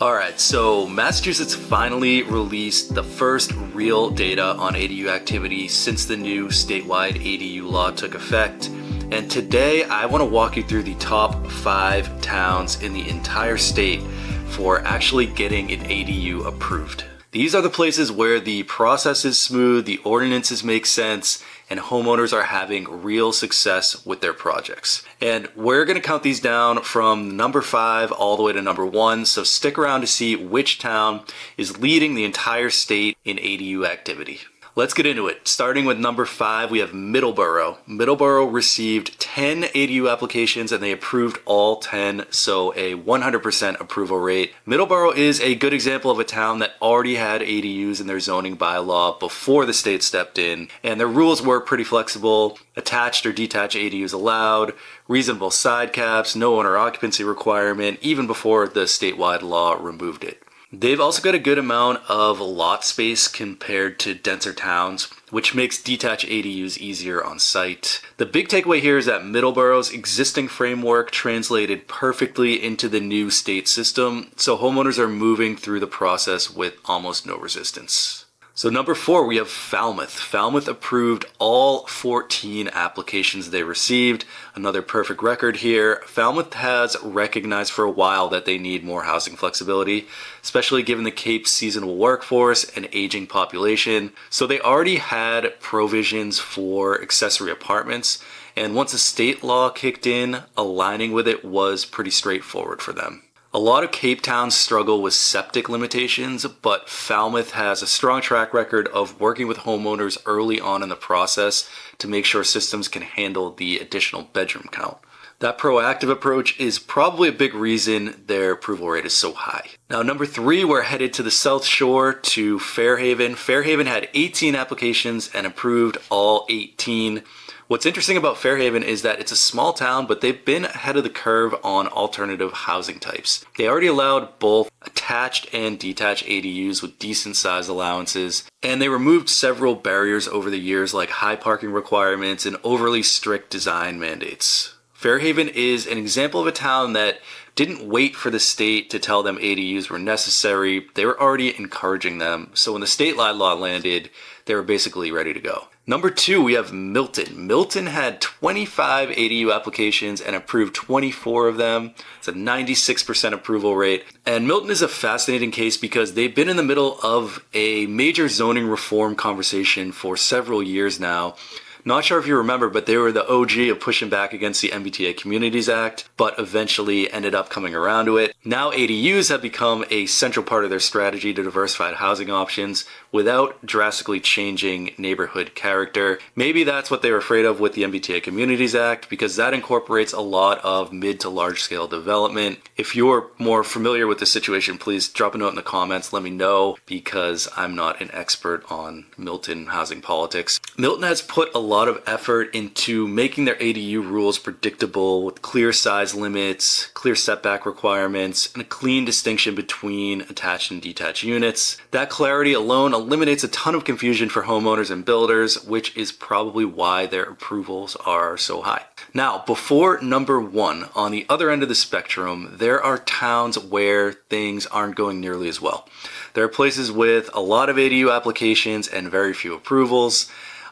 Alright, so Massachusetts finally released the first real data on ADU activity since the new statewide ADU law took effect. And today I want to walk you through the top 5 towns in the entire state for actually getting an ADU approved. These are the places where the process is smooth, the ordinances make sense, and homeowners are having real success with their projects. And we're going to count these down from number 5 all the way to number 1, so stick around to see which town is leading the entire state in ADU activity. Let's get into it. Starting with number 5, we have Middleborough. Middleborough received 10 ADU applications and they approved all 10, so a 100% approval rate. Middleborough is a good example of a town that already had ADUs in their zoning bylaw before the state stepped in, and their rules were pretty flexible. Attached or detached ADUs allowed, reasonable side caps, no owner occupancy requirement, even before the statewide law removed it. They've also got a good amount of lot space compared to denser towns, which makes detached ADUs easier on site. The big takeaway here is that Middleborough's existing framework translated perfectly into the new state system, so homeowners are moving through the process with almost no resistance. So number 4, we have Falmouth. Falmouth approved all 14 applications they received. Another perfect record here. Falmouth has recognized for a while that they need more housing flexibility, especially given the Cape's seasonal workforce and aging population. So they already had provisions for accessory apartments, and once a state law kicked in, aligning with it was pretty straightforward for them. A lot of Cape towns struggle with septic limitations, but Falmouth has a strong track record of working with homeowners early on in the process to make sure systems can handle the additional bedroom count. That proactive approach is probably a big reason their approval rate is so high. Now, number 3, we're headed to the South Shore to Fairhaven. Fairhaven had 18 applications and approved all 18. What's interesting about Fairhaven is that it's a small town, but they've been ahead of the curve on alternative housing types. They already allowed both attached and detached ADUs with decent size allowances, and they removed several barriers over the years like high parking requirements and overly strict design mandates. Fairhaven is an example of a town that didn't wait for the state to tell them ADUs were necessary. They were already encouraging them, so when the statewide law landed, they were basically ready to go. Number 2, we have Milton. Milton had 25 ADU applications and approved 24 of them. It's a 96% approval rate. And Milton is a fascinating case because they've been in the middle of a major zoning reform conversation for several years now. Not sure if you remember, but they were the OG of pushing back against the MBTA Communities Act, but eventually ended up coming around to it. Now ADUs have become a central part of their strategy to diversify housing options without drastically changing neighborhood character. Maybe that's what they were afraid of with the MBTA Communities Act, because that incorporates a lot of mid to large scale development. If you're more familiar with the situation, please drop a note in the comments, let me know, because I'm not an expert on Milton housing politics. Milton has put a lot of effort into making their ADU rules predictable with clear size limits, clear setback requirements, and a clean distinction between attached and detached units. That clarity alone eliminates a ton of confusion for homeowners and builders, which is probably why their approvals are so high. Now, before number 1, on the other end of the spectrum, there are towns where things aren't going nearly as well. There are places with a lot of ADU applications and very few approvals.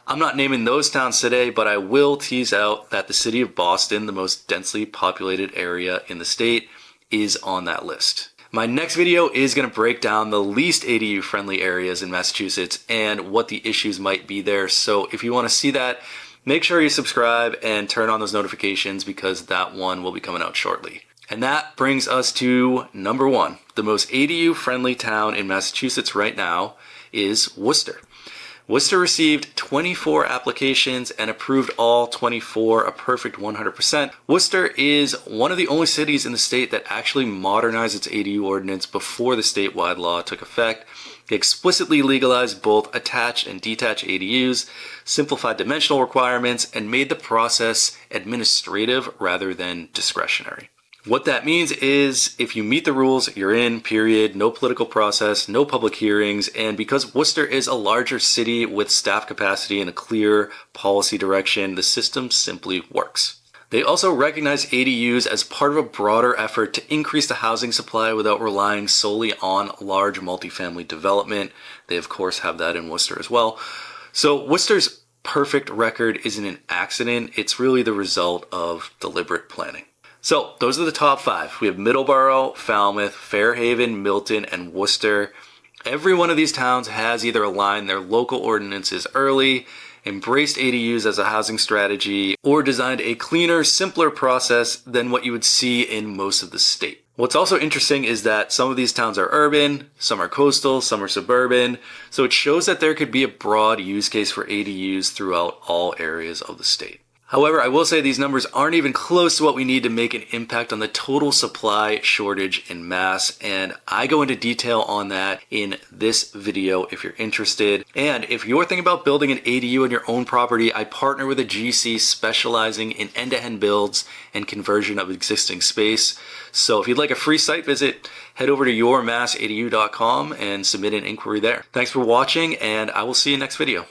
I'm not naming those towns today, but I will tease out that the city of Boston, the most densely populated area in the state, is on that list. My next video is going to break down the least ADU friendly areas in Massachusetts and what the issues might be there. So if you want to see that, make sure you subscribe and turn on those notifications because that one will be coming out shortly. And that brings us to number 1. The most ADU friendly town in Massachusetts right now is Worcester. Worcester received 24 applications and approved all 24, a perfect 100%. Worcester is one of the only cities in the state that actually modernized its ADU ordinance before the statewide law took effect. They explicitly legalized both attached and detached ADUs, simplified dimensional requirements, and made the process administrative rather than discretionary. What that means is if you meet the rules, you're in, period. No political process, no public hearings, and because Worcester is a larger city with staff capacity and a clear policy direction, the system simply works. They also recognize ADUs as part of a broader effort to increase the housing supply without relying solely on large multifamily development. They of course have that in Worcester as well. So Worcester's perfect record isn't an accident, it's really the result of deliberate planning. So those are the top 5. We have Middleborough, Falmouth, Fairhaven, Milton, and Worcester. Every one of these towns has either aligned their local ordinances early, embraced ADUs as a housing strategy, or designed a cleaner, simpler process than what you would see in most of the state. What's also interesting is that some of these towns are urban, some are coastal, some are suburban, so it shows that there could be a broad use case for ADUs throughout all areas of the state. However, I will say these numbers aren't even close to what we need to make an impact on the total supply shortage in Mass, and I go into detail on that in this video if you're interested. And if you're thinking about building an ADU on your own property, I partner with a GC specializing in end-to-end builds and conversion of existing space. So if you'd like a free site visit, head over to yourmassadu.com and submit an inquiry there. Thanks for watching, and I will see you next video.